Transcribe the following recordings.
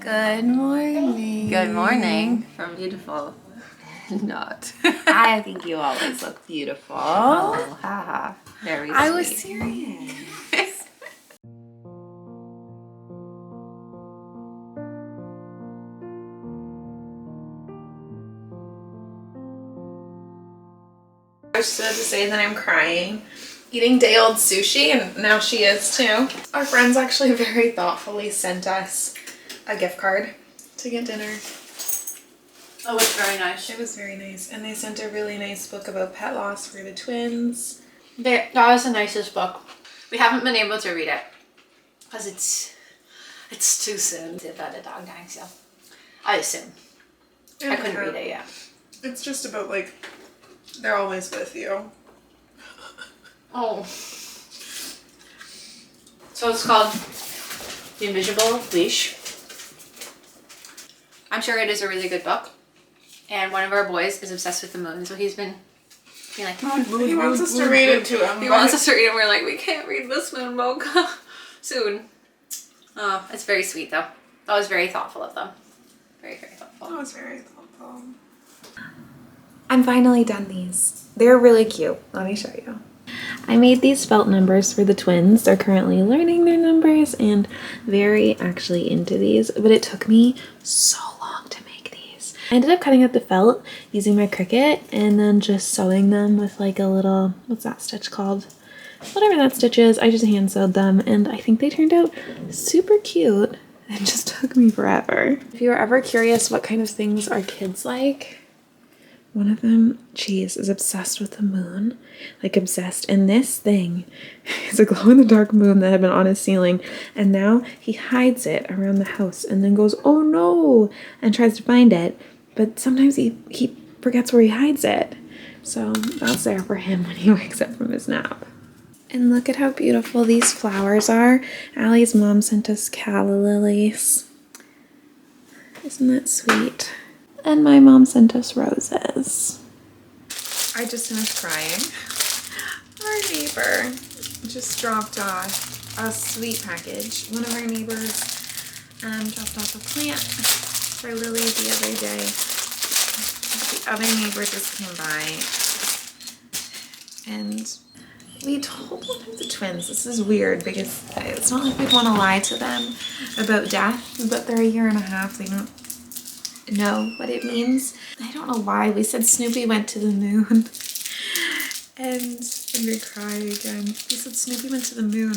Good morning. Good morning from beautiful. Not. I think you always look beautiful. Oh, haha. Very sweet. I was serious. I started to say that I'm crying, eating day old sushi, and now she is too. Our friends actually very thoughtfully sent us a gift card to get dinner. Oh, it's very nice. It was very nice. And they sent a really nice book about pet loss for the twins. That was the nicest book. We haven't been able to read it because it's too soon about a dog dying, so I assume. I couldn't read it yet. It's just about like, they're always with you. Oh. So it's called The Invisible Leash. I'm sure it is a really good book. And one of our boys is obsessed with the moon, so he's been like, moon, He wants us to read it to him. He wants us to read it, and we're like, we can't read this moon mocha soon. Oh, it's very sweet though. That was very thoughtful of them. Very, very thoughtful. That was very thoughtful. I'm finally done these. They're really cute. Let me show you. I made these felt numbers for the twins. They're currently learning their numbers and very actually into these, but it took me so long to make these. I ended up cutting up the felt using my Cricut and then just sewing them with like a little, what's that stitch called? Whatever that stitch is, I just hand sewed them and I think they turned out super cute. It just took me forever. If you were ever curious what kind of things our kids like, one of them, Cheese, is obsessed with the moon, like obsessed. And this thing is a glow-in-the-dark moon that had been on his ceiling. And now he hides it around the house and then goes, oh no, and tries to find it. But sometimes he forgets where he hides it. So that's there for him when he wakes up from his nap. And look at how beautiful these flowers are. Allie's mom sent us calla lilies. Isn't that sweet? And my mom sent us roses. I just finished crying. Our neighbor just dropped off a sweet package. One of our neighbors dropped off a plant for Lily the other day. The other neighbor just came by and we told one of the twins, this is weird because it's not like we want to lie to them about death, but they're 1.5 years. They don't know what it means. I don't know why. We said Snoopy went to the moon. And we cried again. We said Snoopy went to the moon.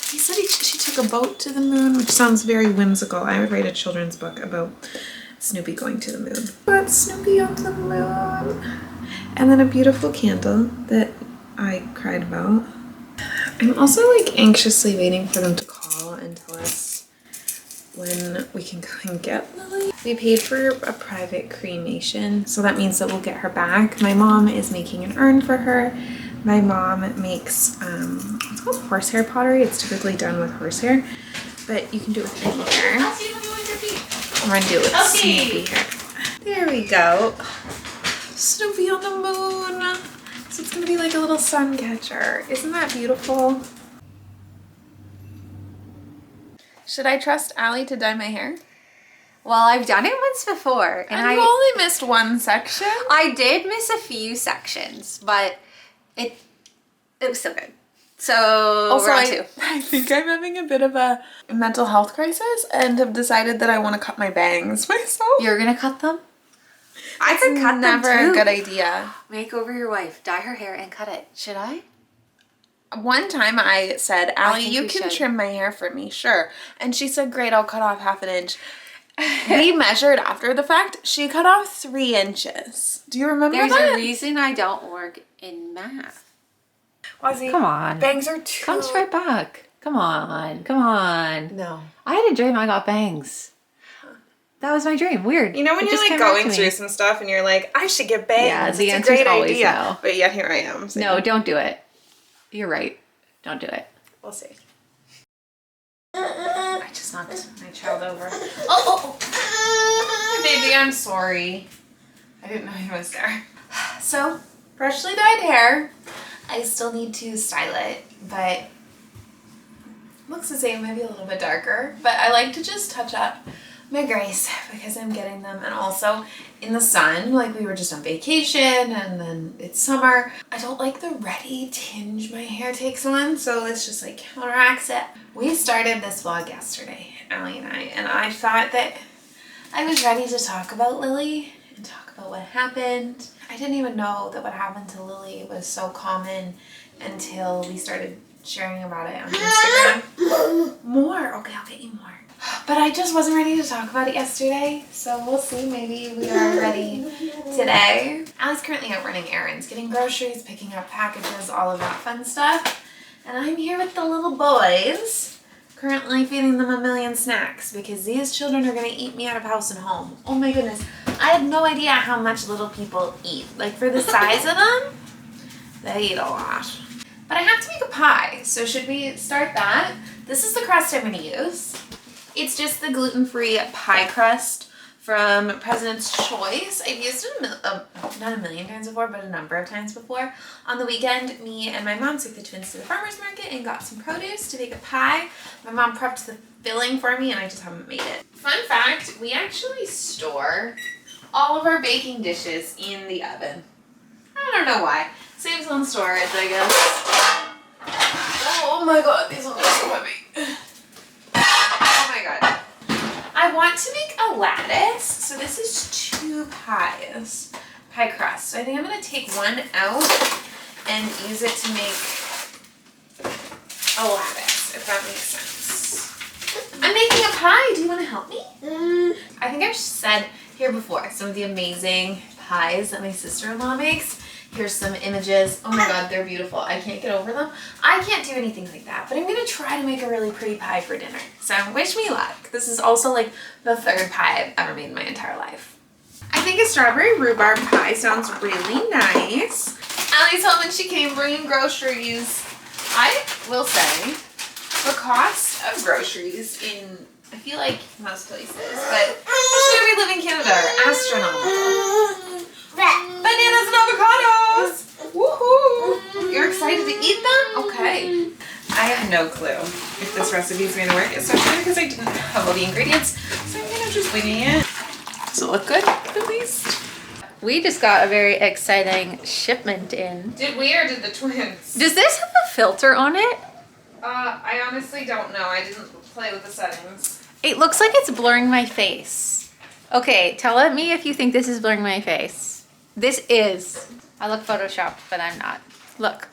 He said she took a boat to the moon, which sounds very whimsical. I would write a children's book about Snoopy going to the moon. But Snoopy on the moon. And then a beautiful candle that I cried about. I'm also like anxiously waiting for them to call and tell us when we can go and get Lily. We paid for a private cremation, so that means that we'll get her back. My mom is making an urn for her. My mom makes, it's called horsehair pottery. It's typically done with horsehair, but you can do it with any hair. I'm gonna do it with Snoopy hair. There we go. Snoopy on the moon. So it's gonna be like a little sun catcher. Isn't that beautiful? Should I trust Allie to dye my hair? Well, I've done it once before. And you only missed one section? I did miss a few sections, but it was still good. So also, we're on 2. I think I'm having a bit of a mental health crisis and have decided that I want to cut my bangs myself. You're gonna cut them? I could cut them too. Never a good idea. Make over your wife. Dye her hair and cut it. Should I? One time I said, Allie, you can trim my hair for me, sure. And she said, great, I'll cut off 1/2 inch. We measured after the fact. She cut off 3 inches. Do you remember that? There's a reason I don't work in math. Wazzy, come on. Bangs are too... Come straight back. Come on. Come on. No. I had a dream I got bangs. That was my dream. Weird. You know when you're like going through some stuff and you're like, I should get bangs. Yeah, the answer is always idea. No. But yet here I am. So no, don't do it. You're right. Don't do it. We'll see. I just knocked my child over. Oh. Baby, I'm sorry. I didn't know he was there. So, freshly dyed hair. I still need to style it, but it looks the same, maybe a little bit darker. But I like to just touch up my grays because I'm getting them, and also in the sun, like we were just on vacation and then it's summer. I don't like the reddy tinge my hair takes on, so this just like counteracts it. We started this vlog yesterday, Allie and I thought that I was ready to talk about Lily and talk about what happened. I didn't even know that what happened to Lily was so common until we started sharing about it on Instagram. More? Okay, I'll get you more. But I just wasn't ready to talk about it yesterday, so we'll see. Maybe we are ready today. Allie's currently out running errands, getting groceries, picking up packages, all of that fun stuff. And I'm here with the little boys, currently feeding them a million snacks because these children are going to eat me out of house and home. Oh my goodness. I had no idea how much little people eat. Like for the size of them, they eat a lot. But I have to make a pie, so should we start that? This is the crust I'm going to use. It's just the gluten-free pie crust from President's Choice. I've used it not a million times before, but a number of times before. On the weekend, me and my mom took the twins to the farmer's market and got some produce to make a pie. My mom prepped the filling for me and I just haven't made it. Fun fact, we actually store all of our baking dishes in the oven. I don't know why. Saves on storage, I guess. Oh my god, these ones are so heavy. Oh my god. I want to make a lattice. So this is 2 pies. Pie crust. So I think I'm going to take one out and use it to make a lattice, if that makes sense. I'm making a pie. Do you want to help me? I think I've said here before some of the amazing pies that my sister-in-law makes. Here's some images. Oh my god, they're beautiful. I can't get over them. I can't do anything like that, but I'm going to try to make a really pretty pie for dinner. So wish me luck. This is also like the 3rd pie I've ever made in my entire life. I think a strawberry rhubarb pie sounds really nice. Allie's home and she came bringing groceries. I will say the cost of groceries in, I feel like most places, but especially where we live in Canada, are astronomical. Bananas and avocados! Woohoo! You're excited to eat them? Okay. I have no clue if this recipe is going to work, especially because I didn't have all the ingredients, so I'm kind of just winging it. Does it look good, at least? We just got a very exciting shipment in. Did we or did the twins? Does this have a filter on it? I honestly don't know. I didn't play with the settings. It looks like it's blurring my face. Okay, tell me if you think this is blurring my face. This is. I look photoshopped, but I'm not. Look.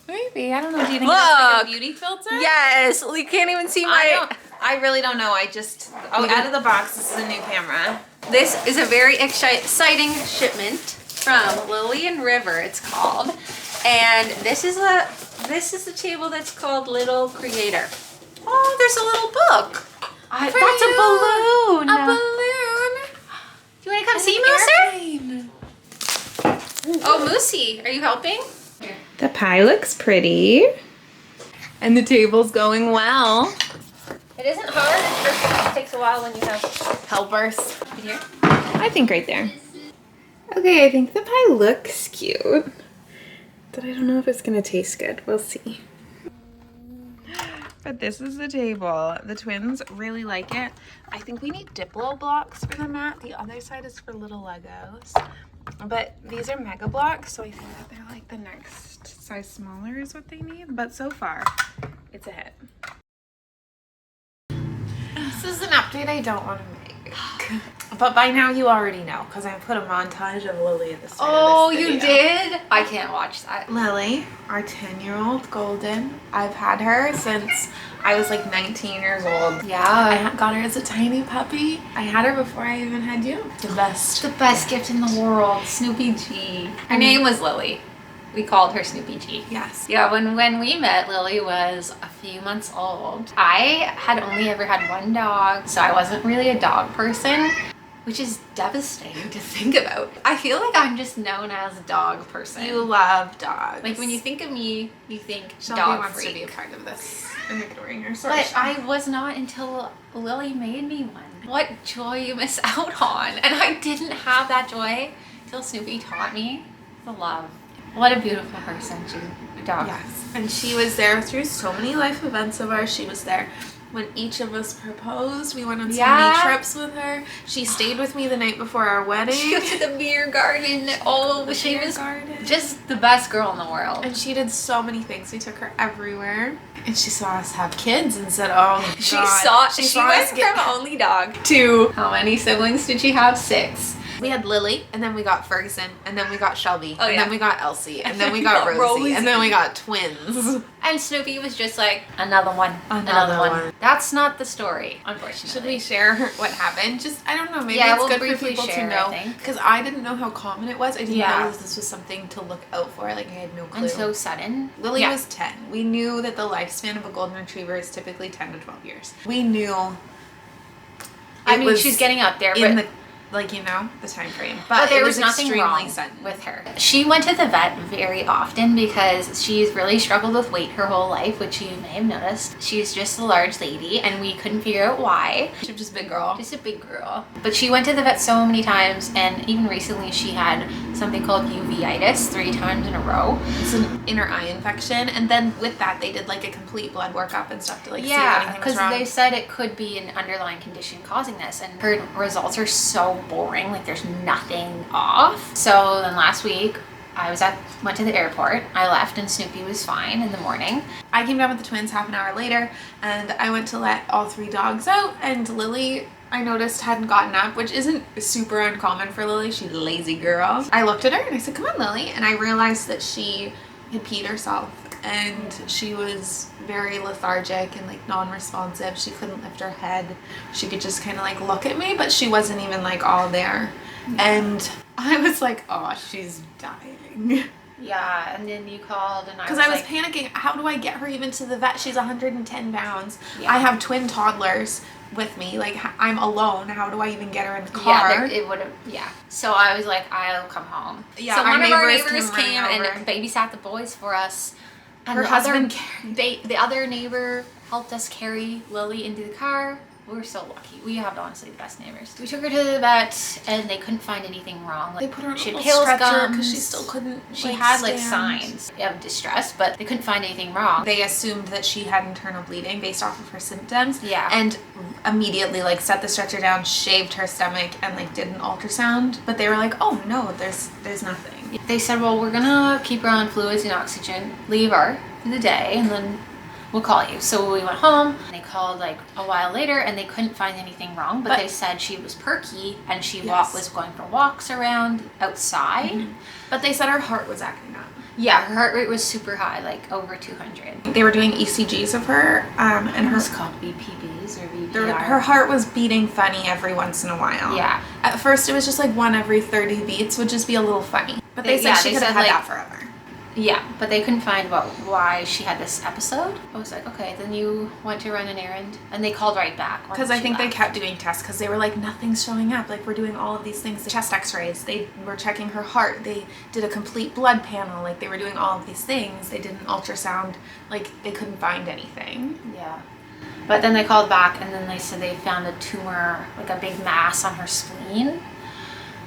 Maybe. I don't know. Do you think that's like a beauty filter? Yes. You can't even see my... I really don't know. I just... Oh, out of the box, this is a new camera. This is a very exciting shipment from Lily and River, it's called. And this is a table that's called Little Creator. Oh, there's a little book. That's a balloon. A balloon. Do you want to come see Mooser? Oh, Moosey, are you helping? The pie looks pretty. And the table's going well. It isn't hard. It takes a while when you have Helpers. here. I think right there. Okay, I think the pie looks cute. But I don't know if it's gonna taste good. We'll see. But this is the table. The twins really like it. I think we need Diplo blocks for the mat. The other side is for little Legos. But these are mega blocks, so I think that they're like the next size smaller is what they need. But so far, it's a hit. This is an update I don't want to make. But by now you already know, because I put a montage of Lily at the start of this video. You did? I can't watch that. Lily, our 10-year-old golden, I've had her since I was like 19 years old. Yeah. I got her as a tiny puppy. I had her before I even had you. The best gift in the world, Snoopy G. Her name was Lily. We called her Snoopy G. Yes. Yeah, when we met, Lily was a few months old. I had only ever had one dog, so I wasn't really a dog person, which is devastating to think about. I feel like I'm just known as a dog person. You love dogs. Like when you think of me, you think Shelby dog wants freak. to be a part of this. I'm ignoring her. Sorry, But Shelby. I was not until Lily made me one. What joy you miss out on. And I didn't have that joy till Snoopy taught me the love. What a beautiful person dog. Yes. And she was there through so many life events of ours. She was there when each of us proposed. We went on so many trips with her. She stayed with me the night before our wedding. She went to the beer garden. Oh, she was just the best girl in the world. And she did so many things. We took her everywhere. And she saw us have kids and said, oh, God. She went from only dog to, how many siblings did she have? 6. We had Lily, and then we got Ferguson, and then we got Shelby, and then we got Elsie, and then we got Rosie, and then we got twins. And Snoopy was just like, another one. That's not the story, unfortunately. Should we share what happened? Just, I don't know, maybe it's good for people to know. Because I didn't know how common it was. I didn't know that this was something to look out for. Like, I had no clue. And so sudden. Lily was 10. We knew that the lifespan of a golden retriever is typically 10 to 12 years. We knew. I mean, she's getting up there, but like, you know, the time frame. But there was nothing wrong with her. She went to the vet very often because she's really struggled with weight her whole life, which you may have noticed. She's just a large lady, and we couldn't figure out why. She's just a big girl. Just a big girl. But she went to the vet so many times, and even recently she had something called uveitis 3 times in a row. It's an inner eye infection, and then with that they did like a complete blood workup and stuff to like see if anything was wrong. Because they said it could be an underlying condition causing this, and her results are so boring, like there's nothing off. So then last week I went to the airport. I left and Snoopy was fine in the morning. I came down with the twins half an hour later, and I went to let all 3 dogs out, and Lily, I noticed, hadn't gotten up, which isn't super uncommon for Lily. She's a lazy girl. I looked at her and I said, come on, Lily. And I realized that she had peed herself, and she was very lethargic and like non-responsive. She couldn't lift her head. She could just kind of like look at me, but she wasn't even like all there. And I was like, oh, she's dying. Yeah, and then you called and I was panicking. How do I get her even to the vet? She's 110 pounds. Yeah. I have twin toddlers with me. Like, I'm alone. How do I even get her in the car? Yeah, it would have, So I was like, I'll come home. Yeah, so one of our neighbors came and babysat the boys for us. And her husband, the other neighbor helped us carry Lily into the car. We're so lucky. We have honestly the best neighbors. We took her to the vet and they couldn't find anything wrong. Like, they put her on she a had little pills, stretcher because she still couldn't. She had like signs of distress, but they couldn't find anything wrong. They assumed that she had internal bleeding based off of her symptoms. Yeah. And immediately like set the stretcher down, shaved her stomach, and like did an ultrasound. But they were like, oh no, there's nothing. They said, well, we're gonna keep her on fluids and oxygen, leave her for the day, and then we'll call you. So we went home. They called like a while later and they couldn't find anything wrong, but they said she was perky and she was going for walks around outside. Mm-hmm. But they said her heart was acting up. Yeah, her heart rate was super high, like over 200. They were doing ECGs of her, and her was called BPBs or VPR. Her heart was beating funny every once in a while. Yeah. At first it was just like 1 every 30 beats would just be a little funny. But they said she could have had that forever. Yeah, but they couldn't find why she had this episode. I was like, okay, then you went to run an errand, and they called right back. Because I think they kept doing tests because they were like, nothing's showing up. Like, we're doing all of these things. The chest x-rays, they were checking her heart. They did a complete blood panel. Like, they were doing all of these things. They did an ultrasound. Like, they couldn't find anything. Yeah. But then they called back, and then they said they found a tumor, like a big mass on her spleen.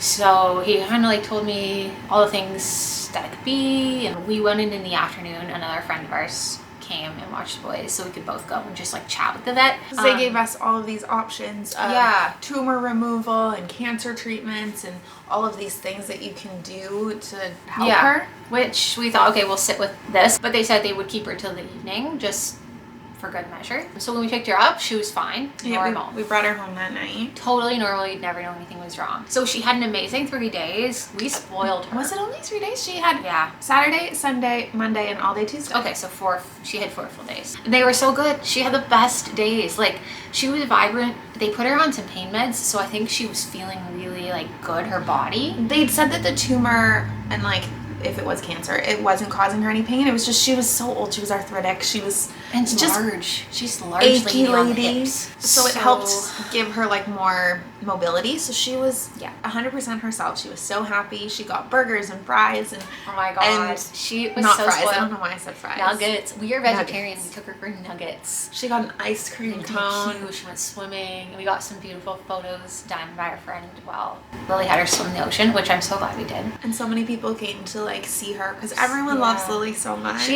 So he kind of like told me all the things that it could be, and we went in the afternoon. Another friend of ours came and watched the boys so we could both go and just like chat with the vet. They gave us all of these options of tumor removal and cancer treatments and all of these things that you can do to help her. Which we thought, okay, we'll sit with this. But they said they would keep her till the evening, just for good measure. So when we picked her up, she was fine. Normal. We brought her home that night. Totally normal. You'd never know anything was wrong. So she had an amazing 3 days. We spoiled her. Was it only 3 days? She had Saturday, Sunday, Monday, and all day Tuesday. Okay, so she had 4 full days. They were so good. She had the best days. Like, she was vibrant. They put her on some pain meds, so I think she was feeling really like good, her body. They'd said that the tumor and like if it was cancer. It wasn't causing her any pain. It was just she was so old. She was arthritic. She was just large. She's large achy lady on the lady. hips. So it helped give her like more mobility. So she was 100% herself. She was so happy. She got burgers and fries and oh my god, she was not so fries. spoiled. I don't know why I said fries. Nuggets. We are vegetarian. Nuggets. We took her for nuggets. She got an ice cream cone. She went swimming. We got some beautiful photos done by our friend. Well, Lily had her swim in the ocean, which I'm so glad we did. And so many people came to like see her because everyone loves Lily so much.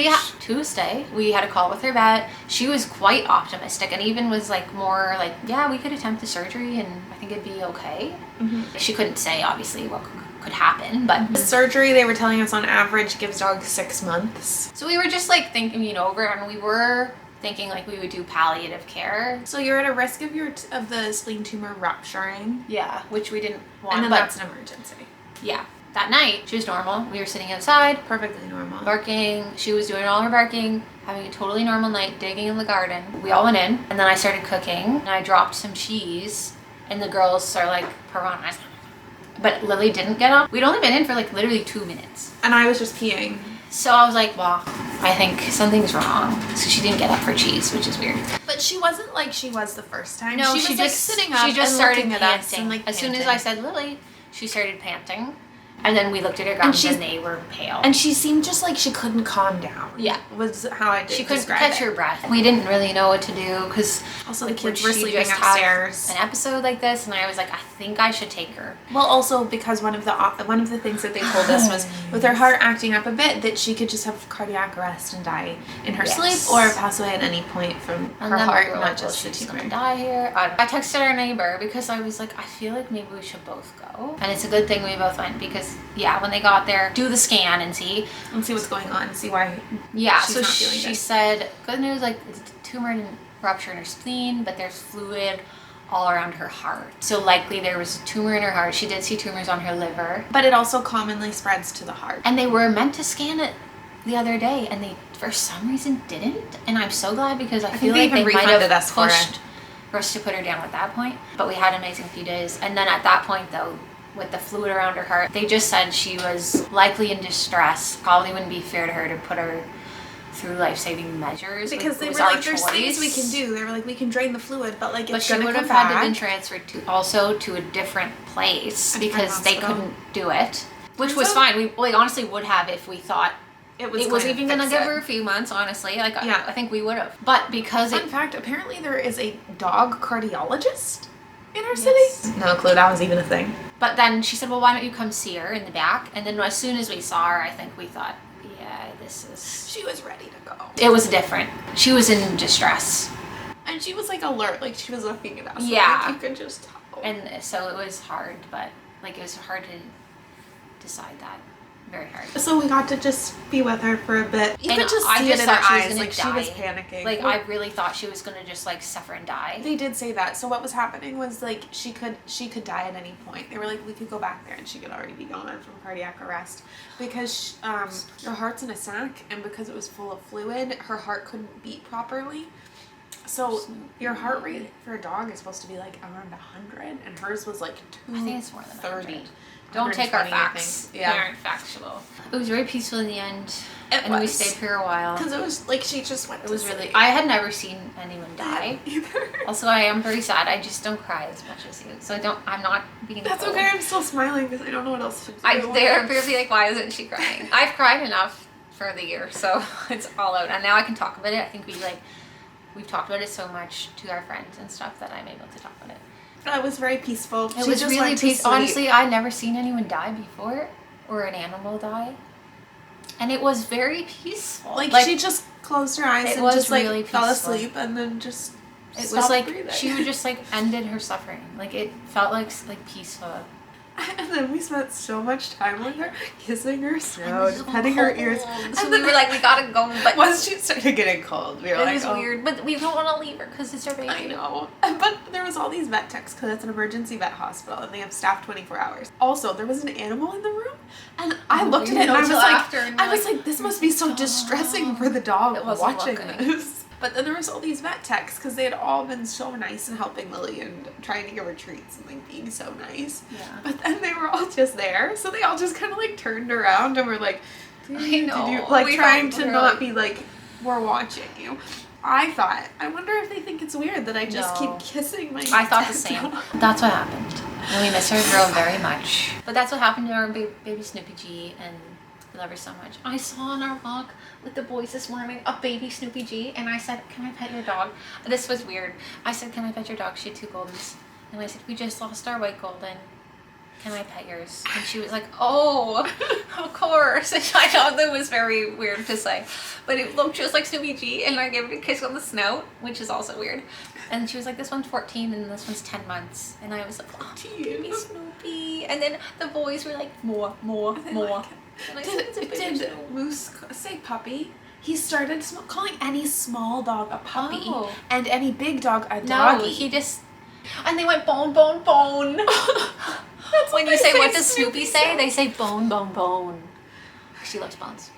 Tuesday, we had a call with her vet. She was quite optimistic and even was like more like, yeah, we could attempt the surgery and I think it'd be okay. She couldn't say obviously what could happen, but the surgery, they were telling us, on average gives dogs 6 months. So we were just like thinking it over, and we were thinking like we would do palliative care. So you're at a risk of of the spleen tumor rupturing. Yeah, which we didn't want. And then that's an emergency. Yeah. That night, she was normal. We were sitting outside. Perfectly normal. Barking. She was doing all her barking, having a totally normal night, digging in the garden. We all went in, and then I started cooking, and I dropped some cheese, and the girls are like, piranhas. But Lily didn't get up. We'd only been in for like literally 2 minutes. And I was just peeing. So I was like, well, I think something's wrong. So she didn't get up for cheese, which is weird. But she wasn't like she was the first time. No, she was like sitting up. She just and started looking at us and, panting. like, As soon as panting. I said Lily, she started panting. And then we looked at her gums and they were pale. And she seemed just like she couldn't calm down. Yeah. Was how I did She couldn't describe catch it. her breath. We didn't really know what to do because also the kids were sleeping upstairs. An episode like this, and I was like, I think I should take her. Well, also because one of the things that they told us was with her heart acting up a bit that she could just have cardiac arrest and die in her sleep or pass away at any point from her heart, not just the tumor. Gonna die here. I texted our neighbor because I was like, I feel like maybe we should both go, and it's a good thing we both went because when they got there, do the scan and see what's going on, see why. She's not feeling good. She said, good news, like the tumor didn't rupture in her spleen, but there's fluid all around her heart. So likely there was a tumor in her heart. She did see tumors on her liver. But it also commonly spreads to the heart. And they were meant to scan it the other day, and they for some reason didn't. And I'm so glad because I feel like they might have pushed for us to put her down at that point. But we had an amazing few days. And then at that point though, with the fluid around her heart, they just said she was likely in distress. Probably wouldn't be fair to her to put her through life-saving measures because they were like, there's things we can do. They were like, we can drain the fluid, but like it's gonna come back. But she would have had to have been transferred to a different place because they couldn't do it, which was fine. We like honestly would have if we thought it was even gonna give her a few months. Honestly, like I think we would have. But because in fact, apparently there is a dog cardiologist in our city. No clue that was even a thing. But then she said, well, why don't you come see her in the back? And then as soon as we saw her, I think we thought, she was ready to go. It was different. She was in distress. And she was like alert, like she was looking at us. Yeah. Like, you could just tell. And so it was hard, but like it was hard to decide that. Very hard. So we got to just be with her for a bit. You could just see it in her eyes, like she was panicking. Like I really thought she was gonna just like suffer and die. They did say that. So what was happening was like she could die at any point. They were like, we could go back there and she could already be gone from cardiac arrest because her heart's in a sac, and because it was full of fluid, her heart couldn't beat properly. So your heart rate for a dog is supposed to be like around 100, and hers was like 230. I think it's more than 130. Don't take our facts. They aren't factual. It was very peaceful in the end. We stayed here a while. Because it was like she just went. It was really. I had never seen anyone die. Either. Also, I am very sad. I just don't cry as much as you, so I'm not being. That's okay. I'm still smiling because I don't know what else to do. They're really like, why isn't she crying? I've cried enough for the year, so it's all out, and now I can talk about it. I think we've talked about it so much to our friends and stuff that I'm able to talk about it. It was very peaceful. It was really peaceful. Honestly, I'd never seen anyone die before, or an animal die, and it was very peaceful. Like she just closed her eyes and just like really fell asleep, and then just it was like breathing. She would just like ended her suffering. Like it felt like peaceful. And then we spent so much time with her, kissing her snout, petting her ears. So we were like, we gotta go. But once she started getting cold, we were like, it was weird. But we don't want to leave her because it's our baby. I know. But there was all these vet techs because it's an emergency vet hospital and they have staff 24 hours. Also, there was an animal in the room, and I looked at it and I was like, this must be so distressing for the dog watching this. But then there was all these vet techs because they had all been so nice and helping Lily and trying to give her treats and like being so nice. Yeah. But then they were all just there, so they all just kind of like turned around and were like, I know. like trying to not be like, we're watching you. I thought, I wonder if they think it's weird that I just keep kissing my I thought the same. That's what happened. And we miss our girl very much. But that's what happened to our baby Snoopy G, and we love her so much. I saw on our walk with the boys this morning a baby Snoopy G, and I said, can I pet your dog? This was weird. I said, can I pet your dog? She had 2 Goldens. And I said, we just lost our white Golden. Can I pet yours? And she was like, oh, of course. And I thought that was very weird to say. But it looked just like Snoopy G, and I gave it a kiss on the snout, which is also weird. And she was like, this one's 14 and this one's 10 months. And I was like, oh, baby Snoopy. And then the boys were like, more. Like, And I said, it's a baby did Snoopy. Moose say puppy? He started calling any small dog a puppy and any big dog a doggy. No, he just... And they went bone, bone, bone. That's When you say, what does Snoopy say? They say bone, bone, bone. She loves bones.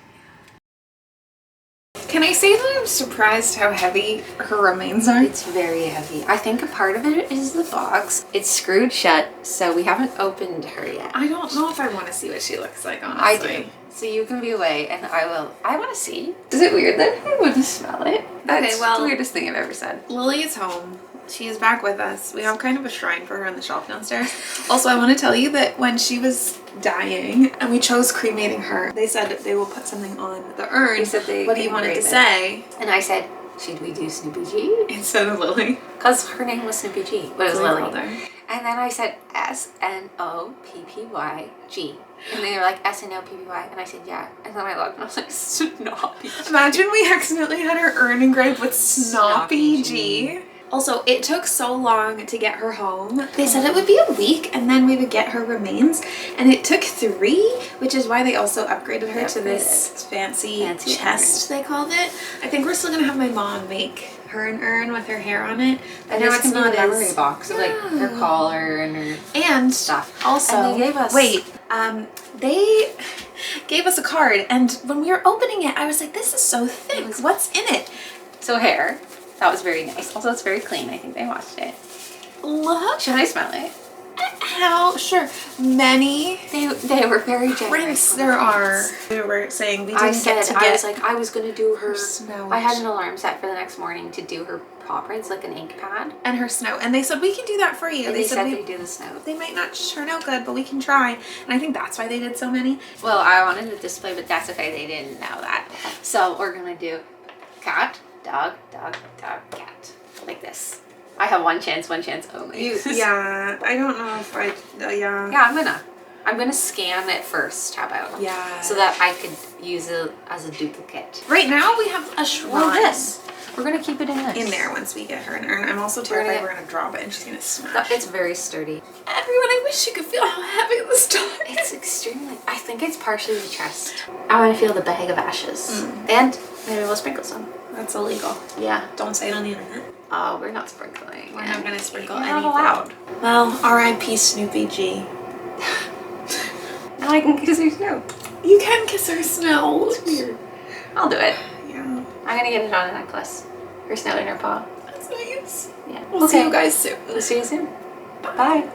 Can I say that I'm surprised how heavy her remains are? It's very heavy. I think a part of it is the box. It's screwed shut, so we haven't opened her yet. I don't know if I want to see what she looks like, honestly. I do. So you can be away, and I will. I want to see. Is it weird that I wouldn't smell it? That's well, the weirdest thing I've ever said. Lily is home. She is back with us. We have kind of a shrine for her on the shelf downstairs. Also, I want to tell you that when she was dying and we chose cremating her, they said that they will put something on the urn. They said what he wanted to say. And I said, should we do Snoopy G? Instead of Lily. Because her name was Snoopy G, but it was Lily. Called her. And then I said Snoppy-G. And they were like, Snoppy. And I said, yeah. And then I looked and I was like, Snoppy. Imagine we accidentally had her urn engraved with Snoppy G. Also, it took so long to get her home. They said it would be a week and then we would get her remains. And it took 3, which is why they also upgraded her to this fancy chest, they called it. I think we're still going to have my mom make her an urn with her hair on it. I know it's not a memory box of like her collar and her stuff. Also, and they gave us... they gave us a card. And when we were opening it, I was like, this is so thick. What's in it? So hair. That was very nice. Also, it's very clean. I think they washed it. Look. Should I smell it? How? Sure. Many. They were very generous. Prints there are. They were saying we didn't I was get I was going to do her snow. I had an alarm set for the next morning to do her paw prints, like an ink pad. And her snow. And they said, we can do that for you. And they said they do the snow. They might not turn out good, but we can try. And I think that's why they did so many. Well, I wanted to display, but that's okay. They didn't know that. So we're going to do cat, dog, dog, dog, cat. Like this. I have one chance only. Yeah, I don't know if yeah. Yeah, I'm gonna scan it first. How about? Yeah. So that I could use it as a duplicate. Right now we have a shrine. Well, this. We're gonna keep it in this. In there once we get her an urn. I'm also terrified we're gonna drop it and she's gonna smash. It's very sturdy. Everyone, I wish you could feel how heavy this dog is. It's extremely. I think it's partially the chest. I want to feel the bag of ashes. And maybe we'll sprinkle some. That's illegal. Yeah. Don't say it on the internet. Oh, we're not sprinkling. We're not gonna sprinkle You're anything. not allowed. Well, R.I.P. Snoopy G. Now I can kiss her snow. You can kiss her snow. It's weird. I'll do it. Yeah. I'm gonna get it on a necklace. Her snow in her paw. That's nice. Yeah. We'll see you guys soon. We'll see you soon. Bye.